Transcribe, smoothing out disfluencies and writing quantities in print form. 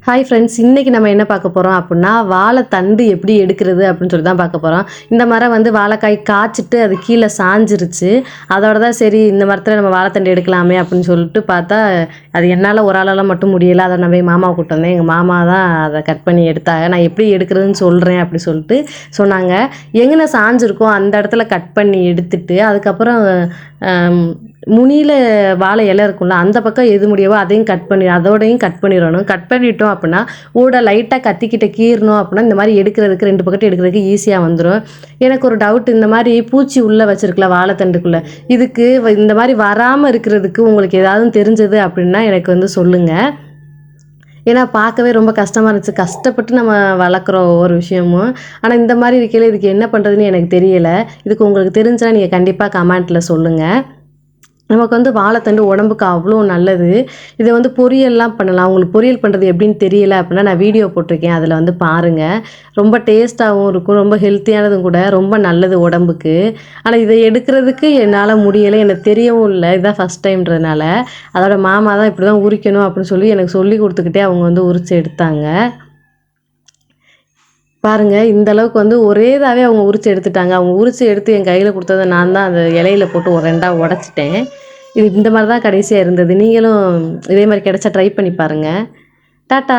Hi friends, இன்றைக்கி நம்ம என்ன பார்க்க போகிறோம் அப்படின்னா, வாழைத்தண்டு எப்படி எடுக்கிறது அப்படின்னு சொல்லி தான் பார்க்க போகிறோம். இந்த மரம் வந்து வாழைக்காய் காய்ச்சிட்டு அது கீழே சாஞ்சிருச்சு. அதோட தான் சரி இந்த மரத்தில் நம்ம வாழைத்தண்டு எடுக்கலாமே அப்படின்னு சொல்லிட்டு பார்த்தா, அது என்னால் ஒரு ஆளால் மட்டும் முடியலை. அதை நான் போய் மாமாவை கூப்பிட்டு வந்தேன். எங்கள் மாமா தான் அதை கட் பண்ணி எடுத்தாங்க. நான் எப்படி எடுக்கிறதுன்னு சொல்கிறேன் அப்படி சொல்லிட்டு சொன்னாங்க. எங்கே சாஞ்சிருக்கோ அந்த இடத்துல கட் பண்ணி எடுத்துட்டு அதுக்கப்புறம் முனியில் வாழை இலை இருக்கும்ல, அந்த பக்கம் எது முடியவோ அதையும் அதோடையும் கட் பண்ணிடணும். கட் பண்ணிட்டோம் அப்படின்னா ஊட லைட்டாக கத்திக்கிட்ட கீறணும் அப்படின்னா இந்த மாதிரி எடுக்கிறதுக்கு 2 பக்கத்து எடுக்கிறதுக்கு ஈஸியாக வந்துடும். எனக்கு ஒரு டவுட், இந்த மாதிரி பூச்சி உள்ளே வச்சுருக்கல வாழைத்தண்டுக்குள்ளே, இதுக்கு இந்த மாதிரி வராமல் இருக்கிறதுக்கு உங்களுக்கு ஏதாவது தெரிஞ்சது அப்படின்னா எனக்கு வந்து சொல்லுங்கள். ஏன்னா பார்க்கவே ரொம்ப கஷ்டமாக இருந்துச்சு. கஷ்டப்பட்டு நம்ம வளர்க்குறோம் ஒவ்வொரு விஷயமும். ஆனால் இந்த மாதிரி இருக்கையில் இதுக்கு என்ன பண்ணுறதுன்னு எனக்கு தெரியலை. இதுக்கு உங்களுக்கு தெரிஞ்சால் நீங்கள் கண்டிப்பாக கமெண்ட்டில் சொல்லுங்கள். நமக்கு வந்து வாழைத்தண்டு உடம்புக்கு அவ்வளோ நல்லது. இதை வந்து பொரியல்லாம் பண்ணலாம். உங்களுக்கு பொரியல் பண்ணுறது எப்படின்னு தெரியல அப்படின்னா நான் வீடியோ போட்டிருக்கேன், அதில் வந்து பாருங்கள். ரொம்ப டேஸ்ட்டாகவும் இருக்கும், ரொம்ப ஹெல்த்தியானதும் கூட, ரொம்ப நல்லது உடம்புக்கு. ஆனால் இதை எடுக்கிறதுக்கு என்னால் முடியலை, எனக்கு தெரியவும் இல்லை. இதுதான் ஃபஸ்ட் டைம்ன்றதுனால. அதோட மாமா தான் இப்படி தான் உரிக்கணும் அப்படின்னு சொல்லி எனக்கு சொல்லி கொடுத்துக்கிட்டே அவங்க வந்து உரித்து எடுத்தாங்க. பாருங்கள், இந்த அளவுக்கு வந்து ஒரேதாகவே அவங்க உரித்து எடுத்துட்டாங்க. அவங்க உரித்து எடுத்து என் கையில் கொடுத்ததை நான் தான் அந்த இலையில போட்டு ஒரு 2ஆக உடச்சிட்டேன். இது இந்த மாதிரி தான் கடைசியாக இருந்தது. நீங்களும் இதே மாதிரி கிடைச்சா ட்ரை பண்ணி பாருங்கள். டாட்டா.